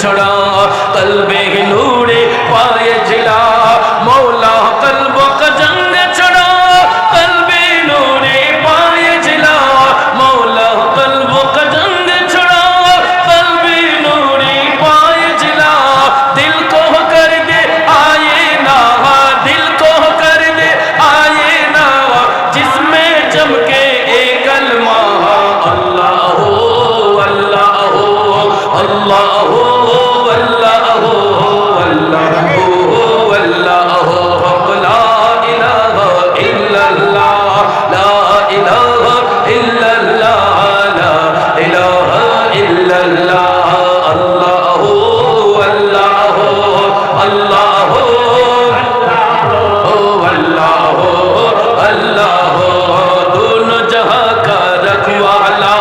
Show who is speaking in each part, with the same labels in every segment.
Speaker 1: छड़ा कल्बे नूरे पाए जिला मौला कल्ब का जंग छड़ा कल्बे नूरे पाए जिला मौला कल्ब का जंग छड़ा कल्बे नूरे पाए जिला दिल को कर दे आए ना दिल को कर दे आए ना जिसमें चमके एक कलमा अल्लाह हो अल्लाह हो अल्लाह हो अल्लाह हो अल्लाह हो अल्लाह हो ला इलाहा इल्लल्लाह ला इलाहा इल्लल्लाह ला इलाहा इल्लल्लाह अल्लाह हो अल्लाह हो अल्लाह हो अल्लाह हो अल्लाह हो दोनों जहां का रखवाला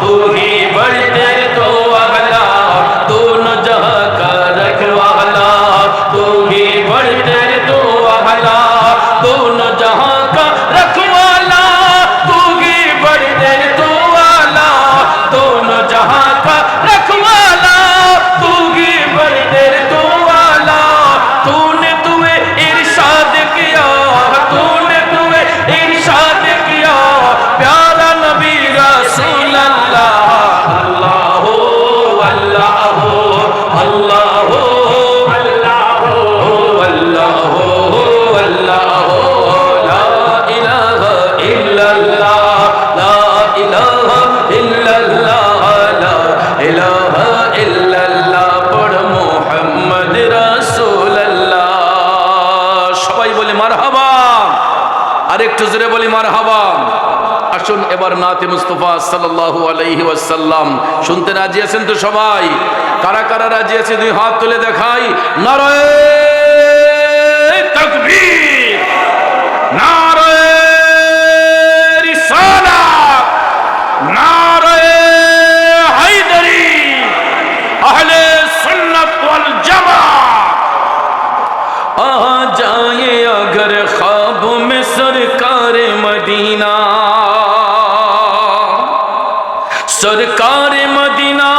Speaker 1: तू ही बढ़ते तो अगला दोनों जहां का रखवाला तू ही बढ़ते तो अगला दोनों जहां का रखवाला तू ही बढ़ते तो आला दोनों जहां का रखवाला तू ही बढ़ते तो आला तूने तुए इरशाद किया तूने तुए इरशाद किया प्यारा नबी रसूल अल्लाह अल्लाह हो अल्लाह हो अल्लाह हो अल्लाह हो अल्लाह हो अल्लाह हो ला इलाहा इल्लल्लाह ला इलाहा इल्लल्लाह ला इलाहा इल्लल्लाह पढ़ मुहम्मद रसूल अल्लाह সবাই বলে মারহাবা আরেকটু জোরে বলি মারহাবা আসুন এবার নাতে মুস্তাফা সাল্লাল্লাহু আলাইহি ওয়াসাল্লাম শুনতে রাজি আছেন তো সবাই কারা কারা রাজি আছে দুই হাত তুলে দেখাই নারায়ে তাকবীর নারায়ে রিসালাত নারায়ে হায়দারি আহলে সুন্নাত ওয়াল জামাত आ जाए अगर ख्वाब में सरकार मदीना सरकार मदीना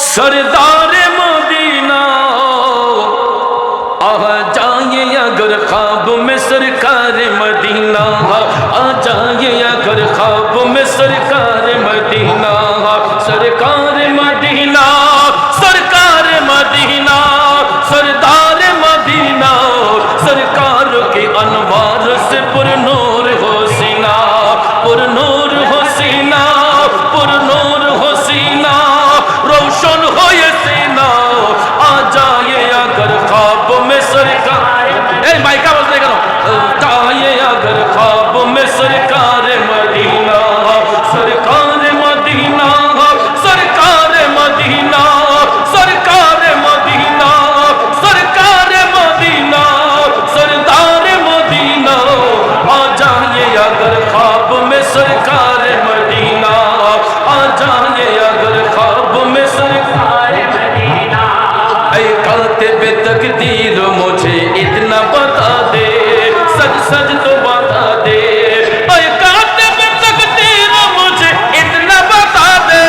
Speaker 1: सरदार मदीना आ जाए अगर ख्वाब में सरकार मदीना आ जाए अगर ख्वाब में सरकार मदीना सरकार मदीना सरकार मदीना सरदार मदीना सरकार के अनवार से पुरनूर हो सीना पुरनूर हो सीना पुरनूर हो सीना रोशन हो ये सीना आ जाए अगर ख्वाब में सरकार माइका बजने करो जाए अगर ख्वाब में सरकार मदीना सरकार मदीना सरकार मदीना सरकार मदीना सरकार मदीना सरदार मदीना आ जाए अगर ख्वाब में सरकार मदीना आ जाए अगर ख्वाब में सरकार मदीना ऐ कातिब तकदीर मुझे इतना बता दे सच सच तो बता दे ऐ कातिब तकदीर मुझे इतना बता दे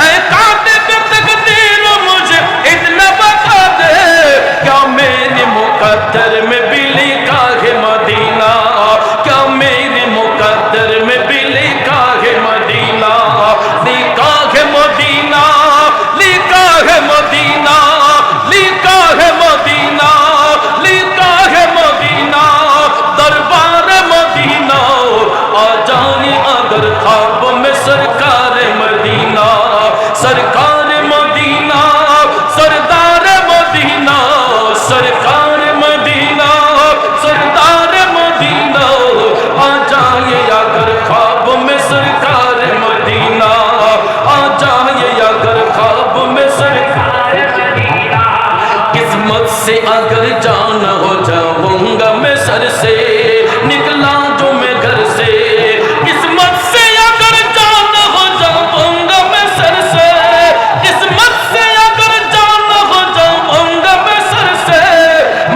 Speaker 1: ऐ कातिब तकदीर मुझे इतना बता दे क्या मेरे मुकद्दर में भी लिखा है मदीना क्या मेरे मुकद्दर में भी लिखा है मदीना लिखा है मदीना लिखा है मदीना लिखा है मदीना लिखा है मदीना दरबार मदीना आ जाए अगर ख्वाब में सरकार मदीना सरकार मदीना सरदार मदीना सरकार मदीना सरदार मदीना आ जाए अगर ख्वाब में सरकार मदीना आ जाए अगर ख्वाब में सरकार मदीना किस्मत से अगर जान हो जाऊंगा मैं सर से निकला जो मैं घर से किस्मत से अगर जान हो जाऊंगा मैं सर से किस्मत से अगर जान हो जाऊंगा मैं सर से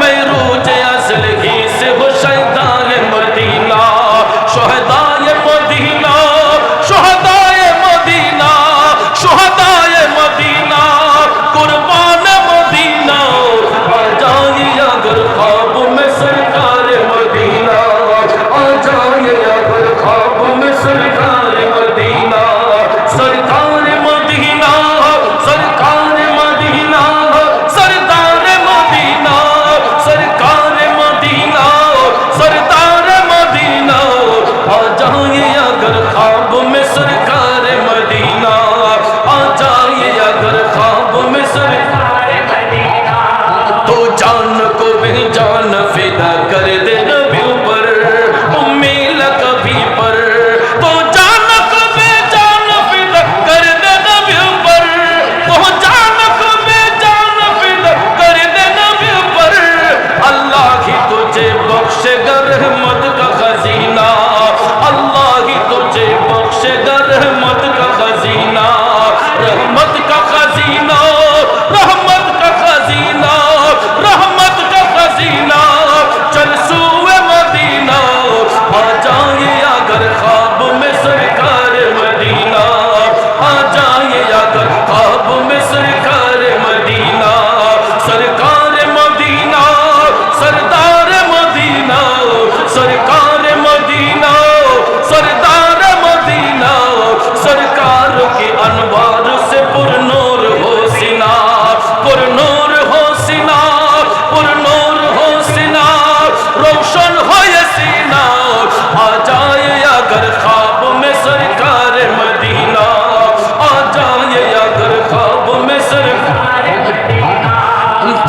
Speaker 1: मैं रोज असल ही से हो शहदाए मदीना शहदाए मदीना शहदाए मदीना शहदाए मदीना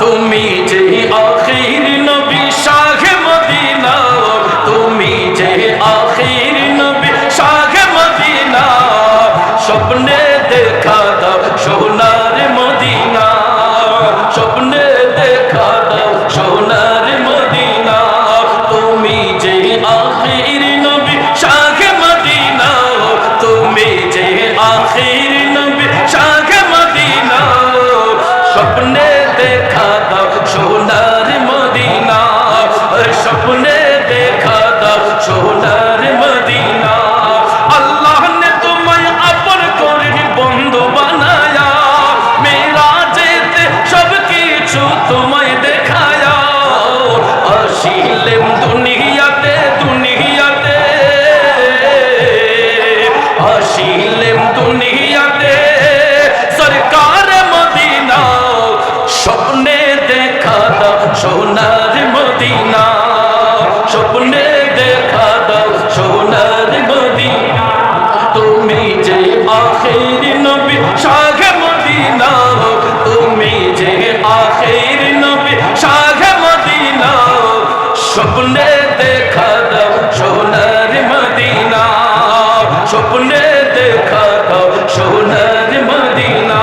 Speaker 1: তুমি যে আখির নবী শাহে মদিনা, তুমি যে আখির নবী শাহে মদিনা, স্বপ্নে দেখা দাও সোনার মদিনা, স্বপ্নে দেখা দাও সোনার মদিনা, তুমি যে আখির নবী শাহে মদিনা, তুমি যে আখির নবী শাহে মদিনা, স্বপ্নে দেখা দাও সোনার মদিনা, স্বপ্নে দেখা দাও সোনার মদিনা। আল্লাহ ने तुम्हें अपन করে বন্ধু বানায়া, মেরাজেতে সব কিছু তোমায় দেখায়া, আসিলেন দুনিয়াতে দুনিয়াতে, আসিলেন দুনিয়াতে সরকার মদিনা, স্বপ্নে দেখা দাও সোনার মদিনা, স্বপ্নে দেখা দাও সোনার মদিনা, তুমি যে আখির নবী শাহে মদিনা, তুমি যে আখির নবী শাহে মদিনা, স্বপ্নে দেখা দাও সোনার মদিনা, স্বপ্নে দেখা দাও সোনার মদিনা,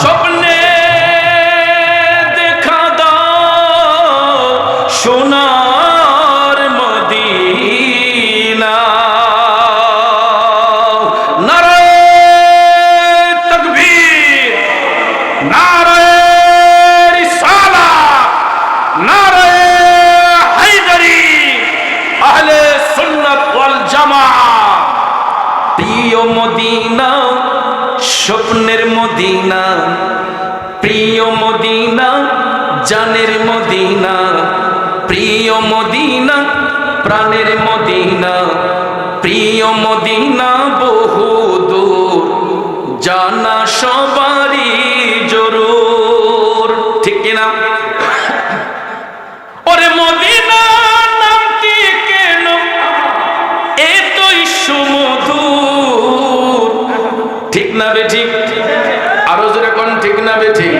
Speaker 1: স্বপ্নে দেখা দাও সোনার মদিনা। নারায়ে তাকবীর, নারায়ে রিসালাত, নারায়ে হায়দারি, আহলে সুন্নাত ওয়াল জামাআত। প্রিয় মদিনা, স্বপ্নের মদিনা, প্রিয় মদিনা, জানের মদিনা, প্রিয় মদিনা, প্রাণের মদিনা, প্রিয় মদিনা বহু দূর, জানা সবারই জরুর, ঠিক কিনা? ওরে মদিনা নামটি কেন এতই সুমধুর, ঠিক না বেঠিক? আরো জোরে কোন ঠিক না বেঠিক?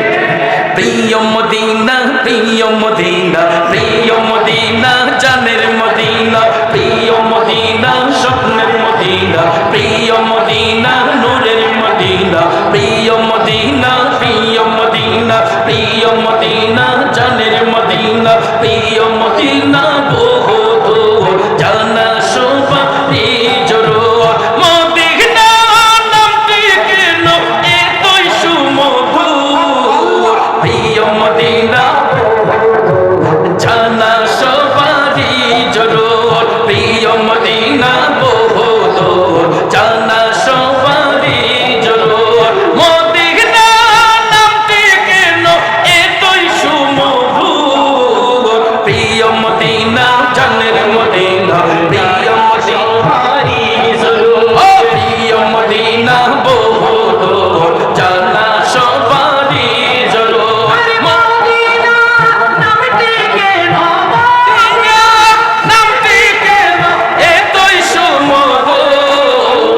Speaker 1: প্রিয় মদিনা, প্রিয় মদিনা, প্রিয় মদিনা, জানের মদিনা, প্রিয় মদিনা, স্বপ্নের মদিনা, প্রিয় মদিনা, নূরের মদিনা, প্রিয় মদিনা, প্রিয় মদিনা, প্রিয় মদিনা, জানের মদিনা, প্রিয় মদিনা বহু দূর, জানা সবারই জরুর। মদিনা নামটি কেন এতই সুমধুর, প্রিয় মদিনা, জানা সবারই জরুর, প্রিয় মদিনা বহু দূর, জানা সবারই জরুর। মদিনা নামটি কেন এতই সুমধুর, প্রিয় মদিনা, জানের মদিনা, প্রিয় মদিনারই জরুর, ও প্রিয় মদিনা বহু দূর, জানা সবারই জরুর। মদিনা নামটি কেন, মদিনা নামটি কেন এতই সুমধুর,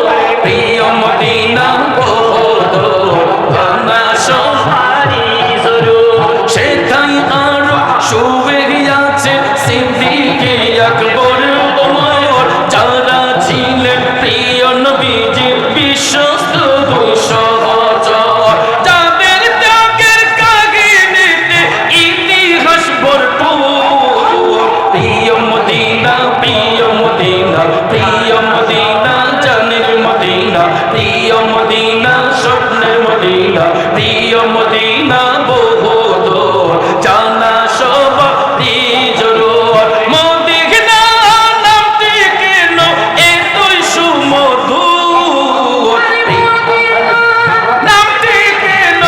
Speaker 1: প্রিয় মদিনা বহু দূর, জানা সবারই জরুর। সেথায় আরো শুয়ে আছে সিদ্দিকে আকবর ওমর, যারা ছিলেন প্রিয় নবীজির বিশ্বস্ত দুই সহচর, যাদের ত্যাগের কাহিনীতে ইতিহাস ভরপুর, প্রিয় মদিনা, প্রিয় মদিনা, প্রিয় মদিনা, জানের মদিনা, প্রিয় মদিনা, স্বপ্নের মদিনা, প্রিয় মদিনা বহু দূর, জানা সবারই জরুর। মদিনা নামটি কেন এতই সুমধুর, নামটি কেন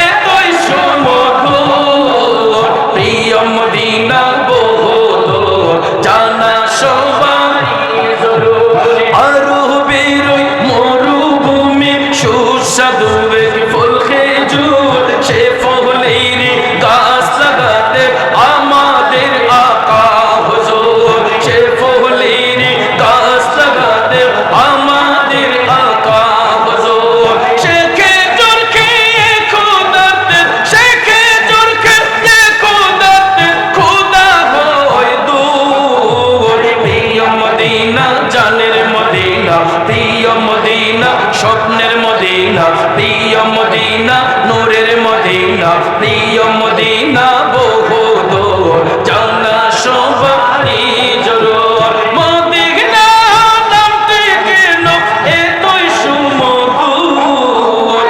Speaker 1: এতই সুমধুর, প্রিয় মদিনা বহু দূর, জানা সবারই জরুর। আরো বেরোই মরুভূমি সুস্বাদু এক ফুল খেজুর, সে ফুলের গাছ লাগাতে আমাদের আকা হুজুর, সে ফুলের গাছ লাগাতে আমাদের আকা হুজুর। সে খেজুর খেয়ে খোদাতে, সে খেজুর খেয়ে প্রিয় মদিনা বহুদূর জানা সবারই জরুর মদিনা নামটি কেন এতই সুমধুর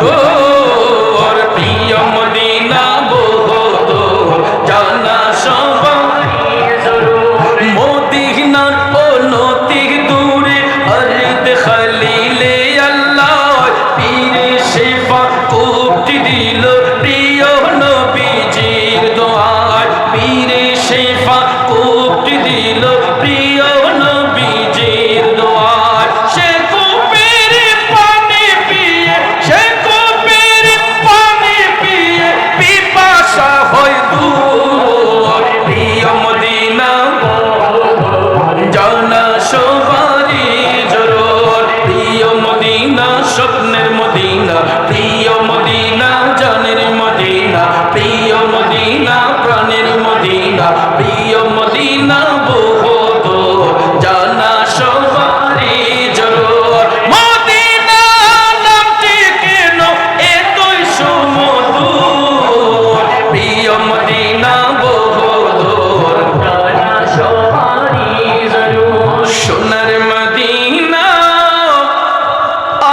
Speaker 1: তোর প্রিয় মদিনা বহুদূর জানা সবারই জরুর মদিনার অনতি দূরে আরদ খলিলে আল্লাহ পীরে শেফা কুটি দিল প্রিয় নবীজির দোয়ায় পীরে শেফা কুটি দিল প্রিয় নবীজির দোয়ায় সে কূপের পানি পিয়ে সে কূপের পানি পিয়ে পিপাসা হয় দূর প্রিয় মদিনা জানা সবারই জরুর প্রিয় মদিনা স্বপ্নের মদিনা প্রিয় মদিনা জানের মদিনা প্রিয় মদিনা প্রাণের মদিনা প্রিয় মদিনা বহুদূর জানা সবারই জরুর মদিনা নামটি কেন এতই সুমধুর প্রিয় মদিনা বহুদূর জানা সবারই জরুর সোনার মদিনা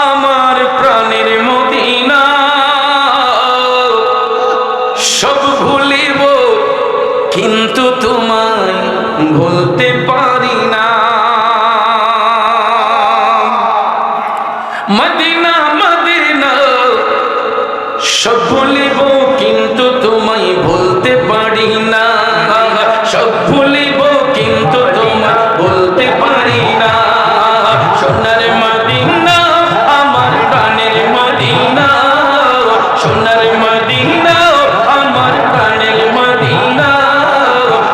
Speaker 1: আমার প্রাণের মদিনা সব ভুলিব কিন্তু তোমায় ভুলতে পারি না মদিনা মদিনা সব ভুলিব কিন্তু তোমায় ভুলতে পারি না সব ভুলিব কিন্তু তোমায় ভুলতে পারি না সোনার মদিনা আমার প্রাণের মদিনা সোনার মদিনা আমার প্রাণের মদিনা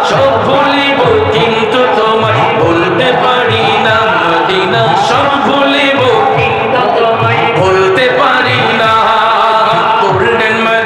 Speaker 1: সব ভুলিব কিন্তু তোমায় ভুলতে পারি না মদিনা সব ভুলিব কিন্তু তোমায় ভুলতে পারি না golden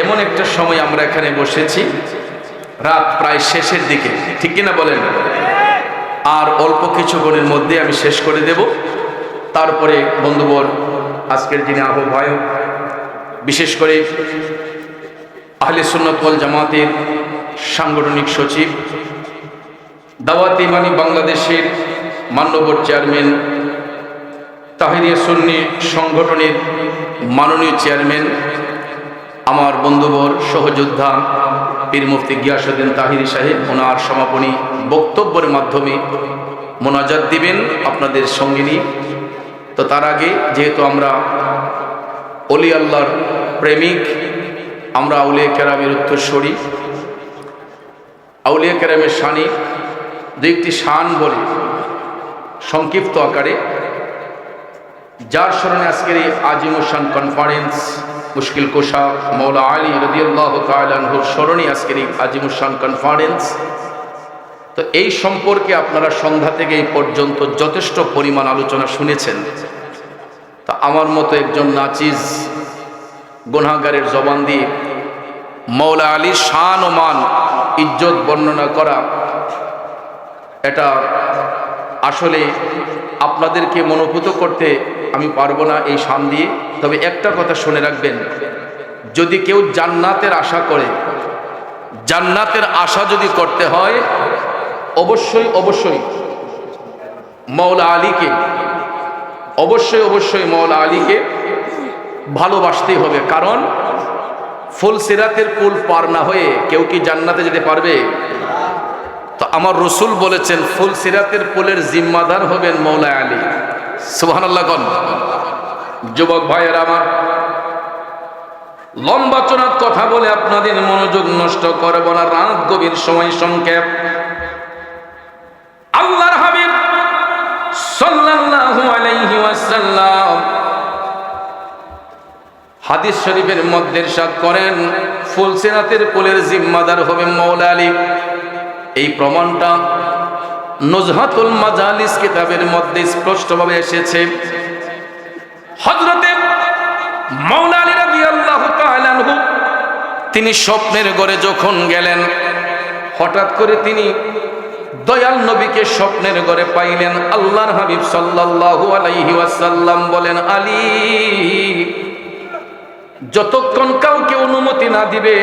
Speaker 1: এমন একটা সময় আমরা এখানে বসেছি, রাত প্রায় শেষের দিকে, ঠিক কিনা বলেন? আর অল্প কিছুক্ষণের মধ্যে আমি শেষ করে দেব। তারপরে বন্ধুবর, আজকের যিনি আহ্বায়ক, বিশেষ করে আহলে সুন্নাত ওয়াল জামাতের সাংগঠনিক সচিব, দাওয়াত ইমানি বাংলাদেশের মান্যবর চেয়ারম্যান, তাহিরিয়া সুন্নি সংগঠনের মাননীয় চেয়ারম্যান, আমার বন্ধুবর সহযোদ্ধা পীর মুফতি গিয়াসউদ্দিন তাহিরি সাহেব, ওনার সমাপনী বক্তব্যের মাধ্যমে মোনাজাত দিবেন আপনাদের সঙ্গিনী। তো তার আগে, যেহেতু আমরা অলি আল্লাহর প্রেমিক, আমরা আউলিয়া কেরামের উত্তরসূরি, আউলিয়া কেরামের শানি দু একটি শান বলে সংক্ষিপ্ত আকারে, যার স্মরণে আজকের এই আজিমুশান কনফারেন্স, মুশকিল কোশা মৌলা আলী রাদিয়াল্লাহু তাআলা আনহুর স্মরণে আজকের এই আজিমুশান কনফারেন্স। তো এই সম্পর্কে আপনারা সন্ধ্যা থেকে এই পর্যন্ত যথেষ্ট পরিমাণ আলোচনা শুনেছেন। তা আমার মতো একজন নাচিজ গুনাহগারের জবান দিয়ে মৌলা আলীর শান ও মান, ইজ্জত বর্ণনা করা, এটা আসলে আপনাদেরকে মনোভূত করতে আমি পারবো না এই শান দিয়ে। তবে একটা কথা শুনে রাখবেন, যদি কেউ জান্নাতের আশা করে, জান্নাতের আশা যদি করতে হয়, অবশ্যই অবশ্যই মৌলা আলীকে, অবশ্যই মৌলা আলীকে ভালোবাসতেই হবে। কারণ ফুলসিরাতের পুল পার না হয়ে কেউ কি জান্নাতে যেতে পারবে? তো আমার রসুল বলেছেন, ফুলসিরাতের পুলের জিম্মাদার হবেন মৌলা আলী। সুবহানাল্লাহ। কোন যুবক ভাইয়েরা আমার, লম্বা চড়ার কথা বলে আপনাদের মনোযোগ নষ্ট করব না, রাত গভীর, সময় সংক্ষেপ। আল্লাহর হাবিব সাল্লাল্লাহু আলাইহি ওয়াসাল্লাম হাদিস শরীফের মধ্যে ইরশাদ করেন, ফুলসিরাতের পুলের জিম্মাদার হবে মৌলা আলী। এই প্রমাণটা নুজহাতুল মাজালিস কিতাবের মধ্যে স্পষ্টভাবে এসেছে। হযরতে মৌলা আলী রাদিয়াল্লাহু তাআলা আনহু তিনি স্বপ্নের ঘরে যখন গেলেন, হঠাৎ করে তিনি দয়াল নবীকে স্বপ্নের ঘরে পাইলেন। আল্লাহর হাবিব সাল্লাল্লাহু আলাইহি ওয়াসাল্লাম বলেন, আলী, যতক্ষণ কাউকে অনুমতি না দিবে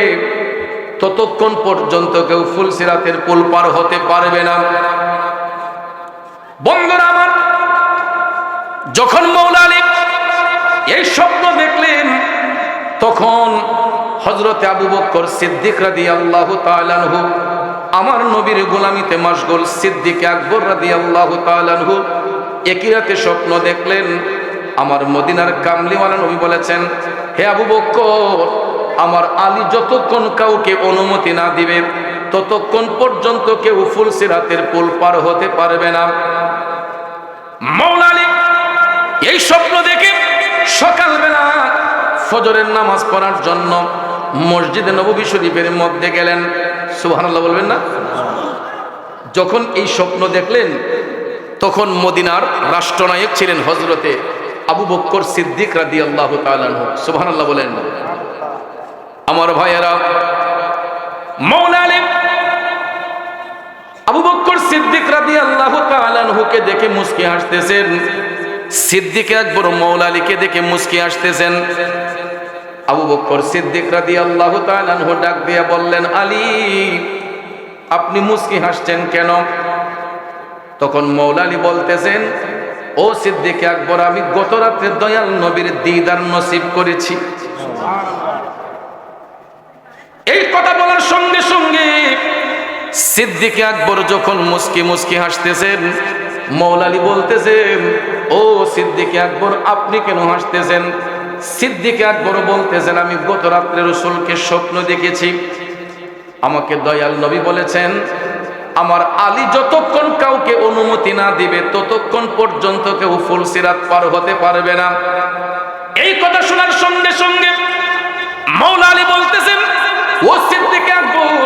Speaker 1: ততক্ষণ পর্যন্ত কেউ ফুলসিরাতের পুল পার হতে পারবে না। বন্ধুরা আমার, যখন মৌলা আলী এই স্বপ্ন দেখলেন, তখন হযরতে আবু বকর সিদ্দিক রাদিয়াল্লাহু তাআলা আনহু আমার নবীর গোলামিতে মশগুল, সিদ্দিক আকবর রাদিয়াল্লাহু তাআলা আনহু একই রাতে স্বপ্ন দেখলেন। আমার মদিনার কামলিওয়ালা নবী বলেছেন, হে আবু বকর, আমার আলী যতক্ষণ কাউকে অনুমতি না দিবে ততক্ষণ পর্যন্ত কেউ ফুলসিরাতের পুল পার হতে পারবে না। মৌলা আলী এই স্বপ্ন দেখে সকালবেলা ফজরের নামাজ পড়ার জন্য মসজিদে নববী শরীফের মধ্যে গেলেন। সুবহানাল্লাহ বলবেন না? যখন এই স্বপ্ন দেখলেন, তখন মদিনার রাষ্ট্রনায়ক ছিলেন হযরতে আবু বকর সিদ্দিক রাদিয়াল্লাহু তাআলা আনহু। সুবহানাল্লাহ বলেন না? আমার ভাইয়েরা, মৌলা আলী আবু বকর সিদ্দিক রাদিয়াল্লাহু তাআলা আনহুকে দেখে মুস্কি হাসতেছেন। সিদ্দিক আকবর মৌলা আলীকে দেখে মুস্কি হাসতেছেন। আবু বকর সিদ্দিক রাদিয়াল্লাহু তাআলা আনহু ডাক দিয়ে বললেন, আলী, আপনি মুস্কি হাসছেন কেন? তখন মৌলা আলী বলতেছেন, ও সিদ্দিক আকবর, আমি গত রাতে দয়াল নবীর দিদার নসিব করেছি। এই কথা বলার সঙ্গে সঙ্গে সিদ্দিক আকবর যখন মুস্কি মুস্কি হাসতেছেন, মৌলা আলী বলতেছেন, ও সিদ্দিক আকবর, আপনি কেন হাসতেছেন? সিদ্দিক আকবর বলতেছেন, আমি গত রাত্রে রাসূলকে স্বপ্ন দেখেছি। আমাকে দয়াল নবী বলেছেন, আমার আলী যতক্ষণ কাউকে অনুমতি না দিবে ততক্ষণ পর্যন্ত কেউ ফুলসিরাত পার হতে পারবে না। এই কথা শোনার সঙ্গে সঙ্গে মৌলা আলী বলতেছেন, ও সিদ্দিক আকবর,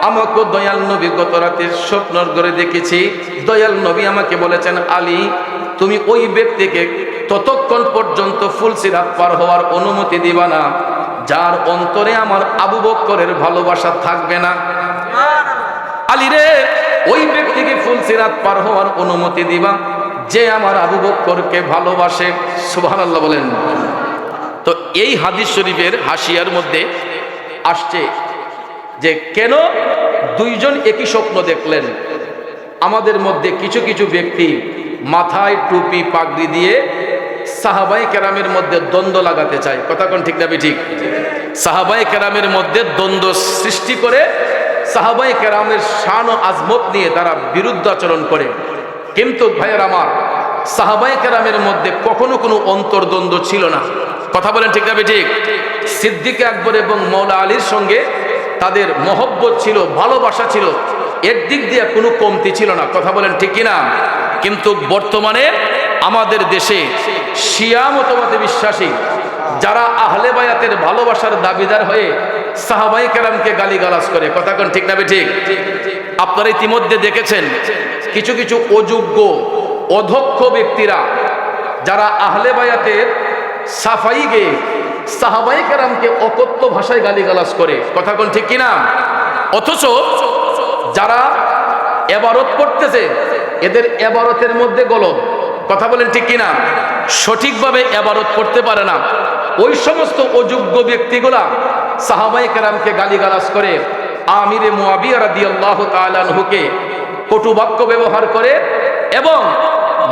Speaker 1: আমাকে দয়াল নবী গত রাতে স্বপ্নর ঘরে দেখেছি। দয়াল নবী আমাকে বলেছেন, আলী, তুমি ওই ব্যক্তিকে ততক্ষণ পর্যন্ত ফুলসিরাত পার হওয়ার অনুমতি দিবা না যার অন্তরে আমার আবু বকরের ভালোবাসা থাকবে না। আলী রে, ওই ব্যক্তিকে ফুলসিরাত পার হওয়ার অনুমতি দিবা যে আমার আবু বকরকে ভালোবাসে। সুবহানাল্লাহ বলেন। তো এই হাদিস শরীফের হাসিয়ার মধ্যে আসছে যে কেন দুইজন একই স্বপ্ন দেখলেন। আমাদের মধ্যে কিছু কিছু ব্যক্তি মাথায় টুপি পাগড়ি দিয়ে সাহাবায়ে কেরামের মধ্যে দ্বন্দ্ব লাগাতে চায়। কথা কোন ঠিক না ঠিক? সাহাবায়ে কেরামের মধ্যে দ্বন্দ্ব সৃষ্টি করে সাহাবায়ে কেরামের শান ও আজমত নিয়ে তারা বিরুদ্ধাচরণ করে। কিন্তু ভাইয়ের আমার, সাহাবায়ে কেরামের মধ্যে কখনো কোনো অন্তর্দ্বন্দ্ব ছিল না। কথা বলেন ঠিক না ঠিক? সিদ্দিক আকবর এবং মৌলা আলীর সঙ্গে তাদের মহব্বত ছিল, ভালোবাসা ছিল, এর দিক দিয়ে কোনো কমতি ছিল না। কথা বলেন ঠিক কিনা? কিন্তু বর্তমানে আমাদের দেশে শিয়া মতবাদে বিশ্বাসী যারা আহলে বায়াতের ভালোবাসার দাবিদার হয়ে সাহাবায়ে কেরামকে গালিগালাজ করে। কথা কোন ঠিক না ঠিক? আপনারা ইতিমধ্যে দেখেছেন কিছু কিছু অযোগ্য অধক্ষ ব্যক্তিরা যারা আহলে বায়াতের সাফাই গেয়ে সাহাবায়ে কেরামকে অকথ্য ভাষায় গালিগালাজ করে। কথা কোন ঠিক কিনা? অথচ যারা ইবাদত করতেছে এদের ইবাদতের মধ্যে গলদ। কথা বলেন ঠিক কিনা? সঠিকভাবে ইবাদত করতে পারে না। ওই সমস্ত অযোগ্য ব্যক্তিগুলা সাহাবায়ে কেরামকে গালিগালাজ করে, আমিরে মুআবিয়া রাদিয়াল্লাহু তাআলা আনহুকে কটু বাক্য ব্যবহার করে এবং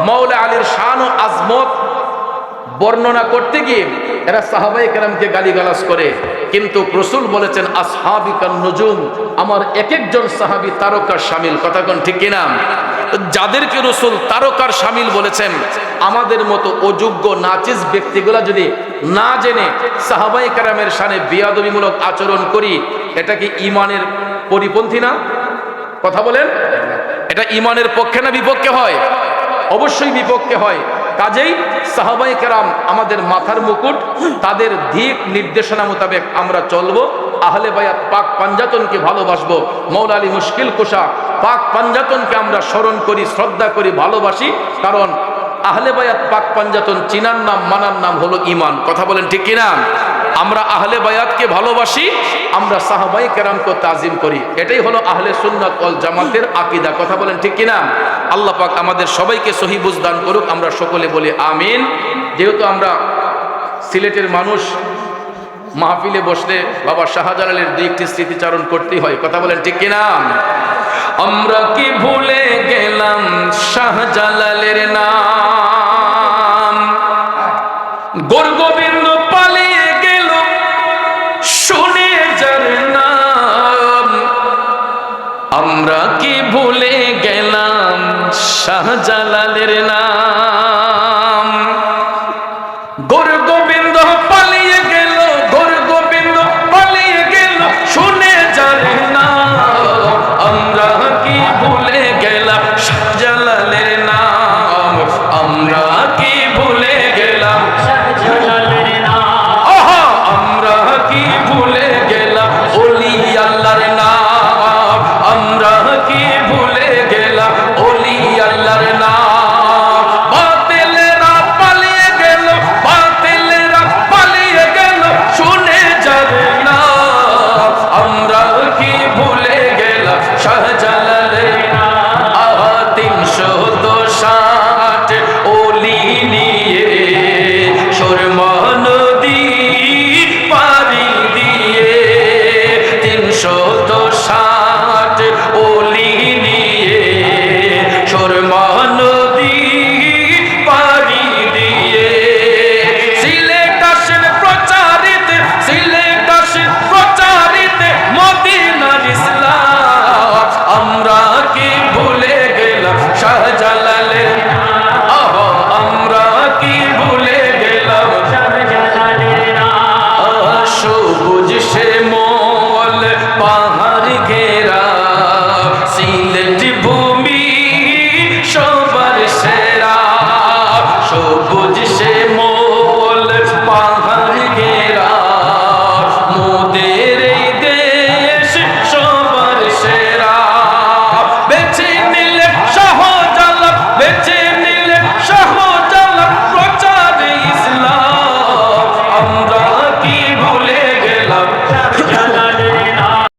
Speaker 1: মাওলা আলীর শান ও আজমত বর্ণনা করতে গিয়ে এরা সাহাবায়ে কেরামকে গালিগালাজ করে। কিন্তু রাসূল বলেছেন আসহাবি কান নুজুম, আমার এক একজন সাহাবী তারকার শামিল। কথা কোন ঠিক কিনা? যাদেরকে রাসূল তারকার শামিল বলেছেন, আমাদের মতো অযোগ্য নাচিজ ব্যক্তিগুলা যদি না জেনে সাহাবায়ে কেরামের শানে বেয়াদবিমূলক আচরণ করি, এটা কি ঈমানের পরিপন্থী না? কথা বলেন, এটা ঈমানের পক্ষে না বিপক্ষে হয়? অবশ্যই বিপক্ষে হয়। কাজেই সাহাবায়ে কেরাম আমাদের মাথার মুকুট, তাদের দিক নির্দেশনা মোতাবেক আমরা চলবো। আহলে বায়াত পাক পাঞ্জাতনকে ভালোবাসবো। মৌলা আলী মুশকিল কুশা পাক পাঞ্জাতনকে আমরা স্মরণ করি, শ্রদ্ধা করি, ভালোবাসি। কারণ আহলে বায়াত পাক পাঞ্জাতন চিনার নাম, মানার নাম হলো ঈমান। কথা বলেন ঠিক কিনা? আমরা আহলে বায়াতকে ভালোবাসি, আমরা সাহাবায়ে কেরামকে তাজিম করি। এটাই হলো আহলে সুন্নাত ওয়াল জামাতের আকীদা। কথা বলেন ঠিক কিনা? আল্লাহ পাক আমাদের সবাইকে সহি বুঝ দান করুক। আমরা সকলে বলি আমিন। যেহেতু আমরা সিলেটের মানুষ, মাহফিলে বসলে বাবা শাহজালালের দুই একটি স্মৃতিচারণ করতেই হয়। কথা বলেন ঠিক কিনা? আমরা কি ভুলে গেলাম শাহজালালের নাম? গোরগোবিন্দ পালিয়ে গেল শুনে যার নাম। আমরা কি ভুলে গেলাম শাহজালালের নাম?